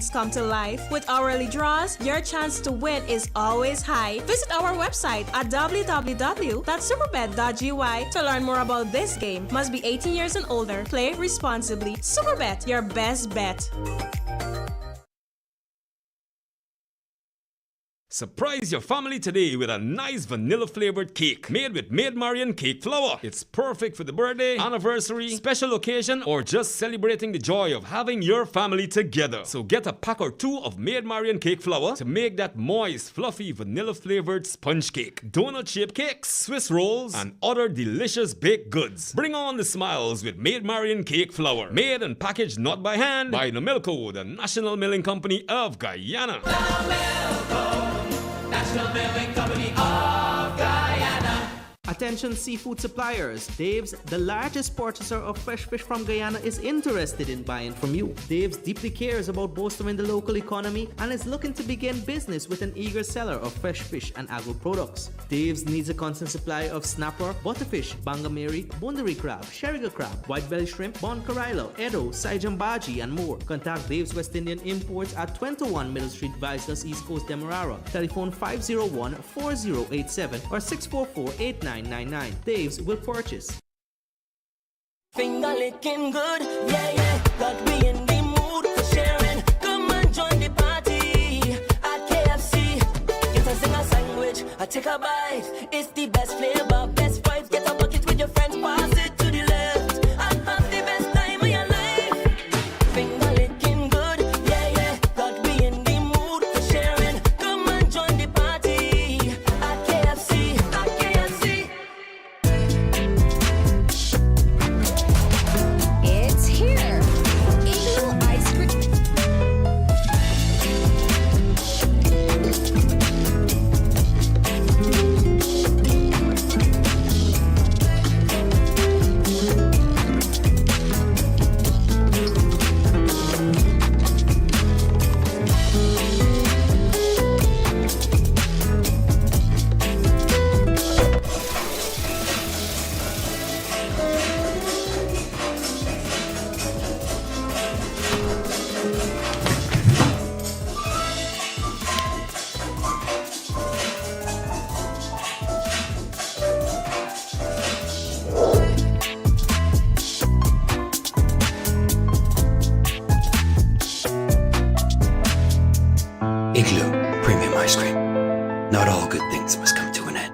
moments come to life. With hourly draws, your chance to win is always high. Visit our website at www.superbet.gy to learn more about this game. Must be 18 years and older. Play responsibly. Superbet, your best bet. Surprise your family today with a nice vanilla-flavored cake made with Maid Marian cake flour. It's perfect for the birthday, anniversary, special occasion, or just celebrating the joy of having your family together. So get a pack or two of Maid Marian cake flour to make that moist, fluffy, vanilla-flavored sponge cake, donut-shaped cakes, Swiss rolls, and other delicious baked goods. Bring on the smiles with Maid Marian cake flour. Made and packaged not by hand by Nomilco, the National Milling Company of Guyana. National Milling Company of Guyana. Attention seafood suppliers, Dave's, the largest purchaser of fresh fish from Guyana, is interested in buying from you. Dave's deeply cares about bolstering the local economy and is looking to begin business with an eager seller of fresh fish and agro products. Dave's needs a constant supply of snapper, butterfish, bangameri, bundari crab, sheriga crab, white belly shrimp, bon carilo, edo, saijambaji, and more. Contact Dave's West Indian Imports at 21 Middle Street, Viceless, East Coast, Demerara. Telephone 501-4087 or 644-8999. Dave's will purchase. Finger licking good, yeah, got me in the mood for sharing. Come and join the party at KFC. Get a sing a sandwich, I take a bite. It's the best flavor, best vibes. Get a bucket with your friends, pass it to the left, and have the best time of your life. Finger licking good, yeah, got me in the mood for sharing. Come and join the party at KFC, at KFC. It's here. Igloo ice cream. Igloo Premium Ice Cream. Not all good things must come to an end.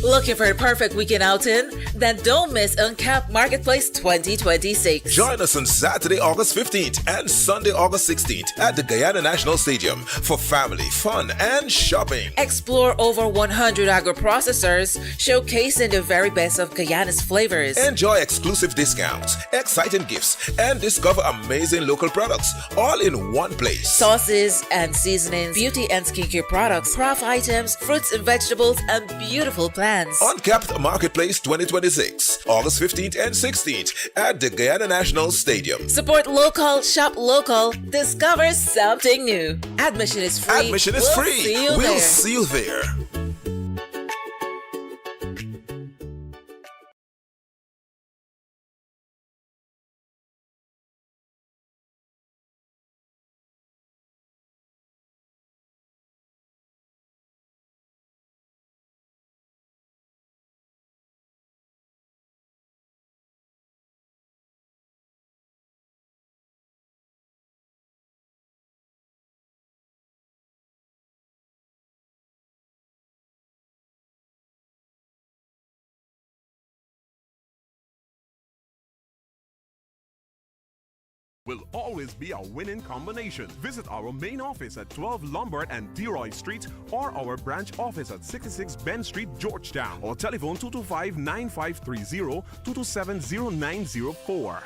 Looking for a perfect weekend outing? Then don't miss Uncapped Marketplace 2026. Join us on Saturday, August 15th and Sunday, August 16th at the Guyana National Stadium for family, fun, and shopping. Explore over 100 agro-processors showcasing the very best of Guyana's flavors. Enjoy exclusive discounts, exciting gifts, and discover amazing local products all in one place. Sauces and seasonings, beauty and skincare products, craft items, fruits and vegetables, and beautiful plants. Brands. Uncapped Marketplace 2026, August 15th and 16th at the Guyana National Stadium. Support local, shop local, discover something new. Admission is free. Admission is We'll free. See you We'll there. see you there. Will always be a winning combination. Visit our main office at 12 Lombard and Deroy Street or our branch office at 66 Ben Street, Georgetown, or telephone 225-9530 227-0904.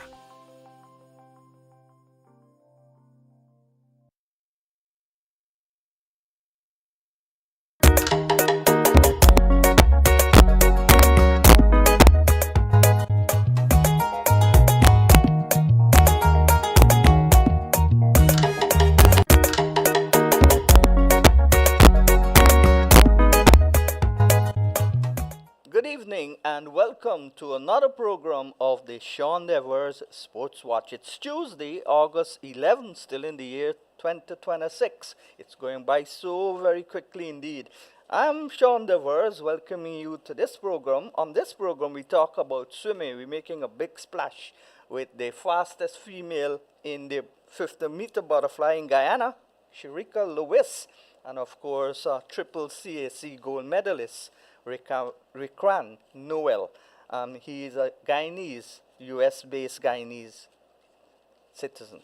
Good evening and welcome to another program of the Sean Devers Sports Watch. It's Tuesday, August 11th, still in the year 2026. It's going by so very quickly indeed. I'm Sean Devers, welcoming you to this program. On this program, we talk about swimming. We're making a big splash with the fastest female in the 50-meter butterfly in Guyana, Sharika Lewis, and of course, triple CAC gold medalist, Rikran Noel. He is a Guyanese, US-based Guyanese citizen.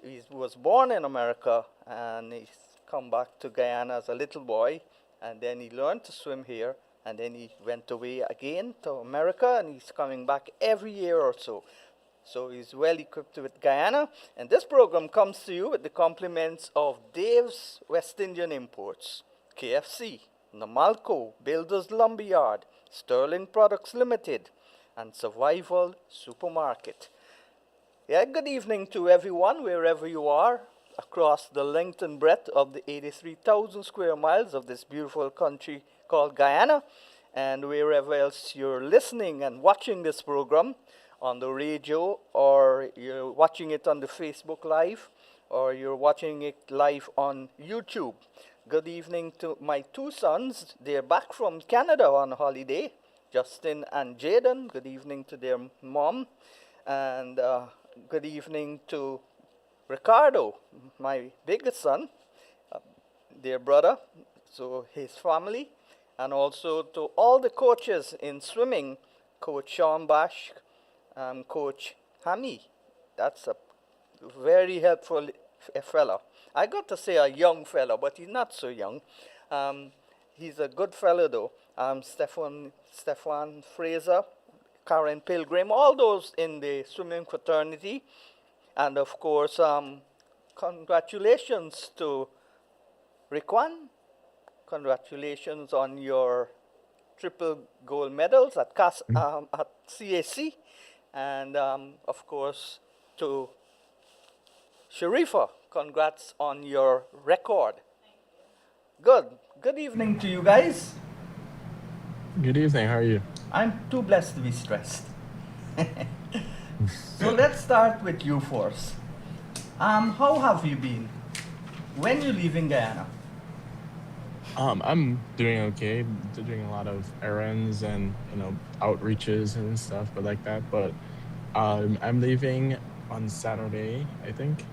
He was born in America and he's come back to Guyana as a little boy, and then he learned to swim here, and then he went away again to America, and he's coming back every year or so. So he's well equipped with Guyana, and this program comes to you with the compliments of Dave's West Indian Imports, KFC, Namalco, Builders Lumberyard, Sterling Products Limited, and Survival Supermarket. Yeah, good evening to everyone, wherever you are, across the length and breadth of the 83,000 square miles of this beautiful country called Guyana, and wherever else you're listening and watching this program on the radio, or you're watching it on the Facebook Live, or you're watching it live on YouTube. Good evening to my two sons. They're back from Canada on holiday, Justin and Jaden. Good evening to their mom. And good evening to Ricardo, my biggest son, their brother, so his family. And also to all the coaches in swimming, Coach Sean Bash, Coach Hami. That's a very helpful fella. I got to say a young fella, but he's not so young. He's a good fellow though. Stefan Fraser, Karen Pilgrim, all those in the swimming fraternity. And of course, congratulations to Rikwan. Congratulations on your triple gold medals at CAC. And of course, to Sharifa, congrats on your record. Good. Good evening to you guys. Good evening. How are you? I'm too blessed to be stressed. So let's start with you first. How have you been? When you leaving Guyana? I'm doing okay. Doing a lot of errands and outreaches and stuff, but like that. But I'm leaving on Saturday, I think.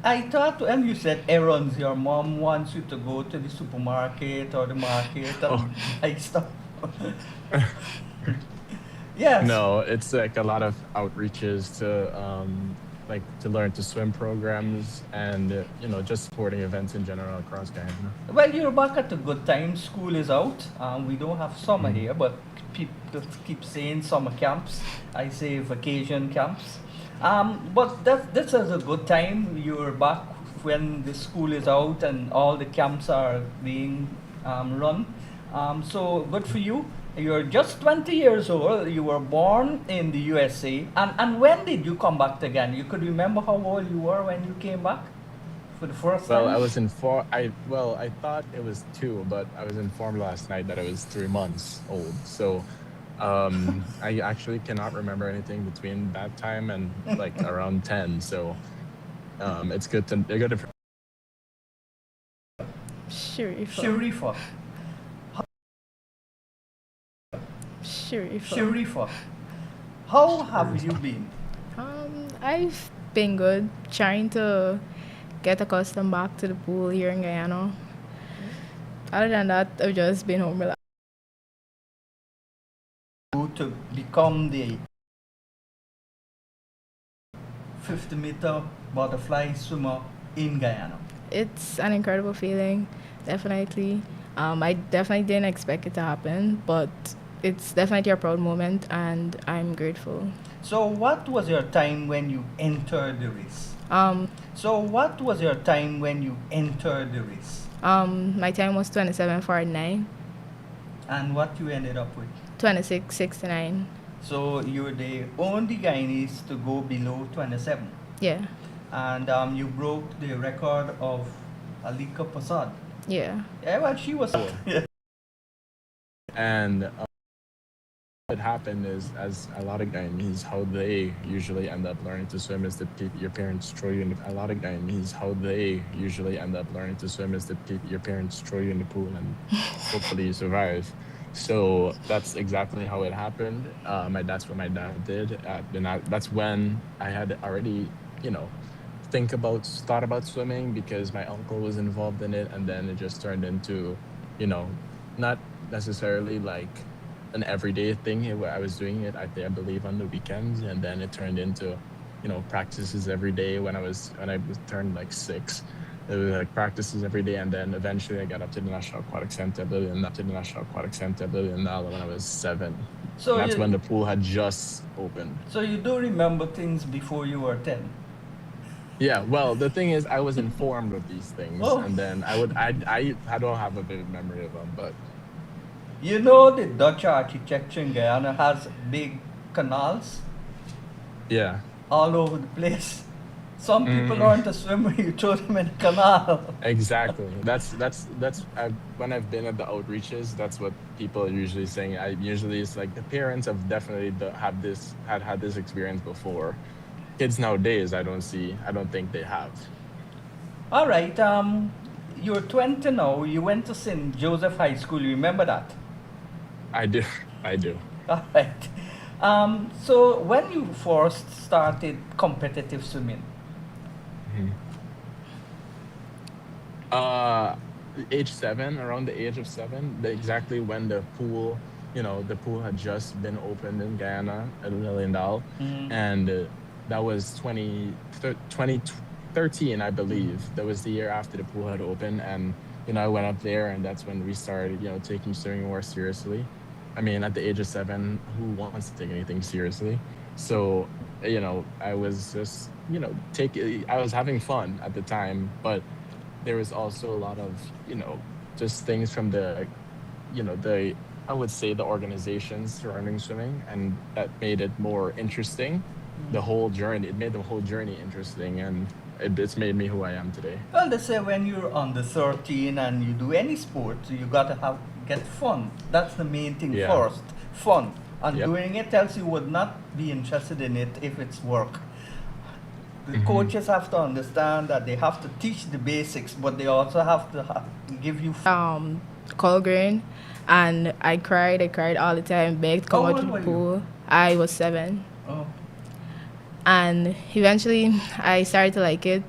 I thought when you said errands, your mom wants you to go to the supermarket or the market and buy stuff. Yes. No, it's like a lot of outreaches to to learn to swim programs and just sporting events in general across Guyana. Well, you're back at a good time. School is out. We don't have summer here, but people keep saying summer camps. I say vacation camps. But this is a good time. You're back when the school is out and all the camps are being run. So good for you. You're just 20 years old. You were born in the USA. And when did you come back again? You could remember how old you were when you came back for the first Well, time? I was informed. I thought it was 2, but I was informed last night that it was 3 months old. So, I actually cannot remember anything between that time and like around 10. So, it's good to Sharifa. Sharifa. Sharifa. Sharifa. How have you been? I've been good. Trying to get accustomed back to the pool here in Guyana. Other than that, I've just been home relaxed. To become the 50-meter butterfly swimmer in Guyana. It's an incredible feeling, definitely. I definitely didn't expect it to happen, but it's definitely a proud moment, and I'm grateful. So what was your time when you entered the race? So what was your time when you entered the race? My time was 27:49. And what you ended up with? 26:69. So you were the only Guyanese to go below 27. Yeah. And you broke the record of Alika Prasad. Yeah. Yeah, well, she was. And what happened is, as a lot of Guyanese, how they usually end up learning to swim is that your parents throw you in the, a lot of Guyanese, how they usually end up learning to swim is that your parents throw you in the pool and hopefully you survive. So that's exactly how it happened. That's what my dad did. That's when I had already, thought about swimming because my uncle was involved in it, and then it just turned into, not necessarily like an everyday thing where I was doing it, I believe, on the weekends, and then it turned into, practices every day when I turned like 6. It was like practices every day, and then eventually I got up to the National Aquatic Center building, when I was 7. So that's when the pool had just opened. So you do remember things before you were 10? Yeah, well, the thing is, I was informed of these things, and then I don't have a vivid memory of them, but... You know the Dutch architecture in Guyana has big canals? Yeah. All over the place. Some people aren't a swimmer, you throw them in a canal. Exactly. That's when I've been at the outreaches, that's what people are usually saying. It's like the parents have definitely had this experience before. Kids nowadays, I don't think they have. All right, you're 20 now, you went to St. Joseph High School, you remember that? I do. All right. So when you first started competitive swimming? Age 7, around the age of 7, exactly when the pool had just been opened in Guyana at Liliendal, and that was 2013, I believe. That was the year after the pool had opened, and I went up there, and that's when we started, taking swimming more seriously. I mean, at the age of 7, who wants to take anything seriously? So, I was just, I was having fun at the time, but there was also a lot of, just things from the, I would say the organizations surrounding swimming, and that made it more interesting. The whole journey, it made the whole journey interesting, and it's made me who I am today. Well, they say when you're under 13 and you do any sport, you gotta get fun. That's the main thing first, fun. And doing it else you would not be interested in it if it's work. The coaches have to understand that they have to teach the basics, but they also have to give you Colgreen, and I cried all the time, begged to come out to the pool. I was 7. Oh. And eventually I started to like it.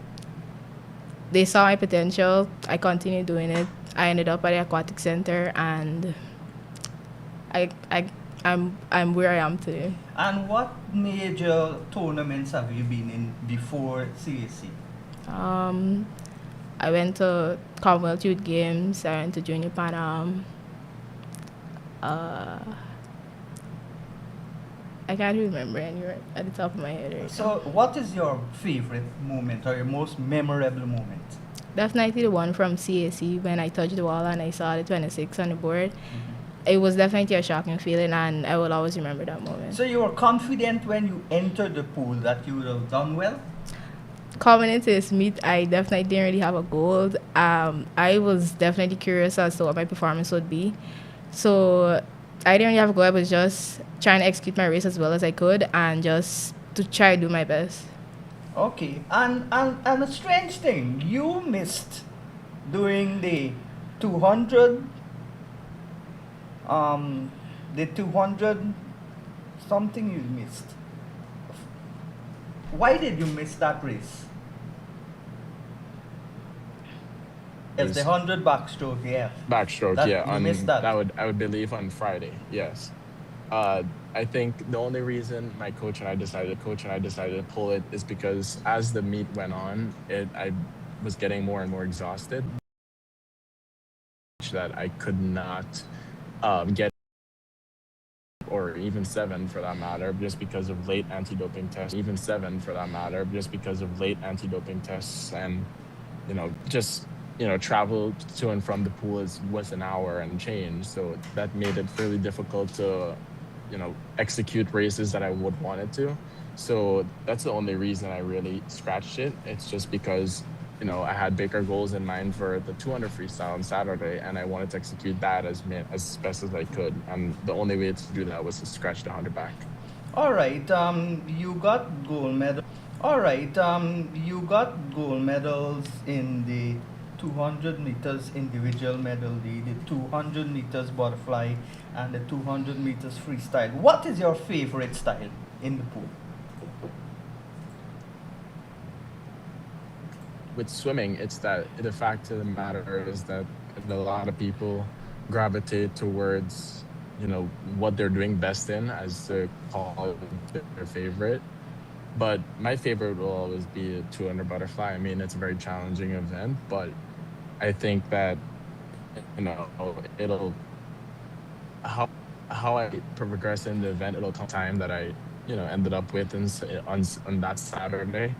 They saw my potential. I continued doing it. I ended up at the aquatic center, and I'm where I am today. And what major tournaments have you been in before CAC? I went to Commonwealth Youth Games. I went to Junior Pan Am. I can't remember anywhere at the top of my head right So what is your favorite moment or your most memorable moment? Definitely the one from CAC when I touched the wall and I saw the 26 on the board. It was definitely a shocking feeling, and I will always remember that moment. So you were confident when you entered the pool that you would have done well? Coming into this meet, I definitely didn't really have a goal. I was definitely curious as to what my performance would be. So I didn't really have a goal. I was just trying to execute my race as well as I could and just to try to do my best. Okay, and a strange thing, you missed doing the 200, the 200 something you missed. Why did you miss that race? It's the 100 backstroke, yeah. Backstroke, That- yeah. you missed that. I would believe on Friday. Yes. I think the only reason my coach and I decided to pull it is because as the meet went on, I was getting more and more exhausted. That I could not get, or even 7 for that matter, just because of late anti-doping tests. Even 7 for that matter, just because of late anti-doping tests, and just travel to and from the pool was an hour and change, so that made it really difficult to execute races that I would want it to. So that's the only reason I really scratched it. It's just because I had bigger goals in mind for the 200 freestyle on Saturday, and I wanted to execute that as best as I could, and the only way to do that was to scratch the 100 back. All right, you got gold medal. All right, you got gold medals in the 200 meters individual medal, the 200 meters butterfly, and the 200 meters freestyle. What is your favorite style in the pool? With swimming, it's that the fact of the matter is that a lot of people gravitate towards what they're doing best in as to call it their favorite. But my favorite will always be a 200 butterfly. I mean, it's a very challenging event, but I think that it'll how I progress in the event, it'll come time that I ended up with on that Saturday.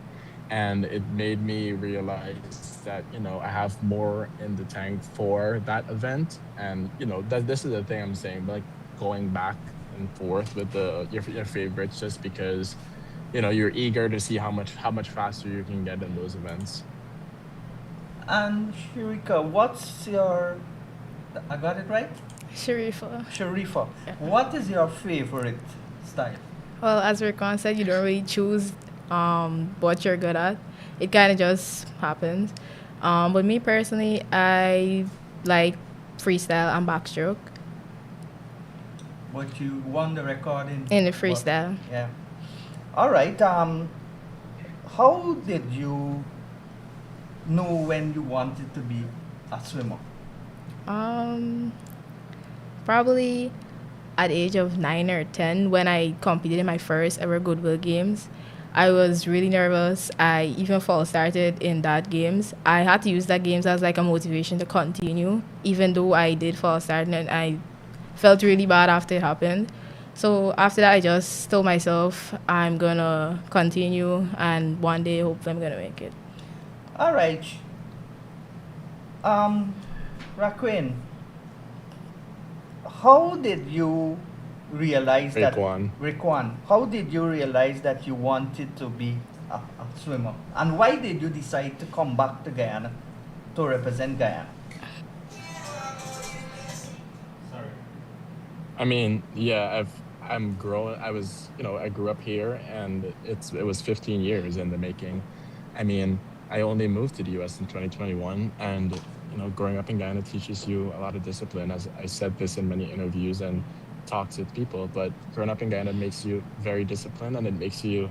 And it made me realize that I have more in the tank for that event, and that this is the thing I'm saying, like going back and forth with your favorites, just because you're eager to see how much faster you can get in those events. And Sharika, what's your? I got it right. Sharifa. Yeah. What is your favorite style? Well, as Rickon said, you don't really choose what you're good at. It kind of just happens. But me personally, I like freestyle and backstroke. But you won the record in the freestyle. Yeah. All right. How did you know when you wanted to be a swimmer? Probably at the age of 9 or 10 when I competed in my first ever Goodwill Games. I was really nervous. I even false started in that games. I had to use that games as like a motivation to continue, even though I did false start and I felt really bad after it happened. So after that, I just told myself I'm gonna continue, and one day hopefully I'm gonna make it. All right. Raquin, how did you realize Raquan, how did you realize that you wanted to be a swimmer, and why did you decide to come back to Guyana to represent Guyana? Sorry. I mean, yeah, I'm growing. I grew up here, and it was 15 years in the making. I mean, I only moved to the U.S. in 2021, and growing up in Guyana teaches you a lot of discipline. As I said this in many interviews and talks with people, but growing up in Guyana makes you very disciplined, and it makes you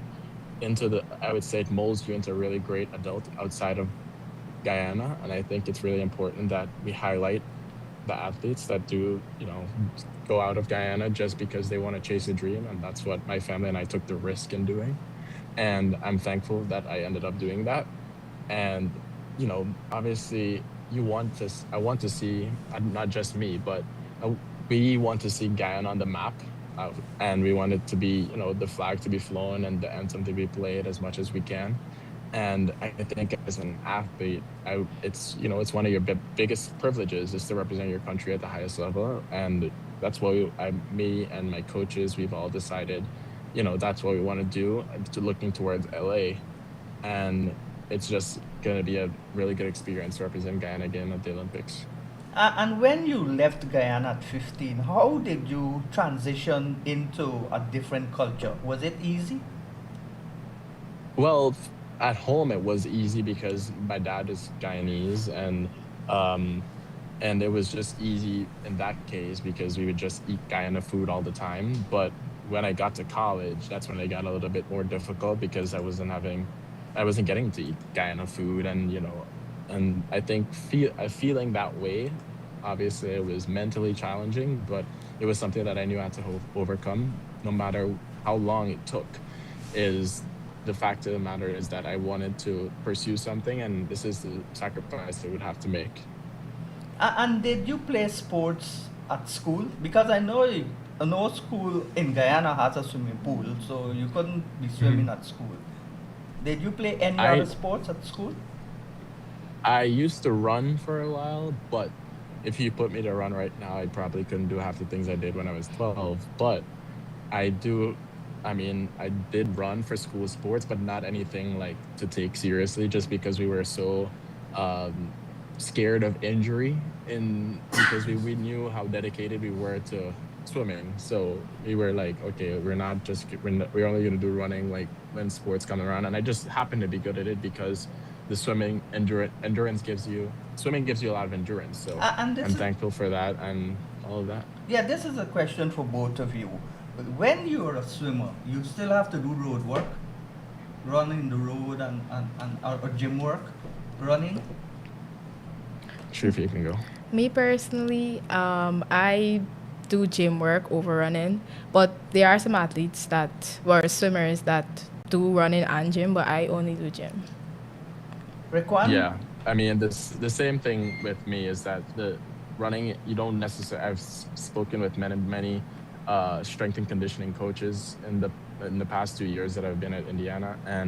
I would say it molds you into a really great adult outside of Guyana. And I think it's really important that we highlight the athletes that do, go out of Guyana just because they want to chase a dream. And that's what my family and I took the risk in doing. And I'm thankful that I ended up doing that. And, obviously I want to see, not just me, but we want to see Guyana on the map. And we want it to be, the flag to be flown and the anthem to be played as much as we can. And I think as an athlete, it's it's one of your biggest privileges is to represent your country at the highest level, and that's why me and my coaches, we've all decided, that's what we want to do, to looking towards LA, and it's just gonna be a really good experience to represent Guyana again at the Olympics. And when you left Guyana at 15, how did you transition into a different culture? Was it easy? Well, at home it was easy because my dad is Guyanese, um, and it was just easy in that case because we would just eat Guyana food all the time. But when I got to college, that's when it got a little bit more difficult because I wasn't getting to eat Guyana food, and and I think feeling that way, obviously it was mentally challenging, but it was something that I knew I had to overcome, no matter how long it took. Is the fact of the matter is that I wanted to pursue something, and this is the sacrifice I would have to make. And did you play sports at school? Because no school in Guyana has a swimming pool, so you couldn't be swimming at school. Did you play any other I sports at school? I used to run for a while, but if you put me to run right now, I probably couldn't do half the things I did when I was 12. But I do, I mean, I did run for school sports, but not anything like to take seriously, just because we were so um, scared of injury, because we knew how dedicated we were to swimming. So we were like, okay, we're only gonna do running like when sports come around, and I just happened to be good at it because the endurance swimming gives you a lot of endurance. So And this I'm is thankful for that and all of that. Yeah, this is a question for both of you. When you're a swimmer, you still have to do road work, running the road and or gym work, running. Sure, if you can go. Me personally, I do gym work over running, but there are some athletes that were swimmers that do running and gym, but I only do gym. Requan? Yeah, I mean, the same thing with me is that the running, you don't necessarily. I've spoken with many strength and conditioning coaches in the past 2 years that I've been at Indiana, and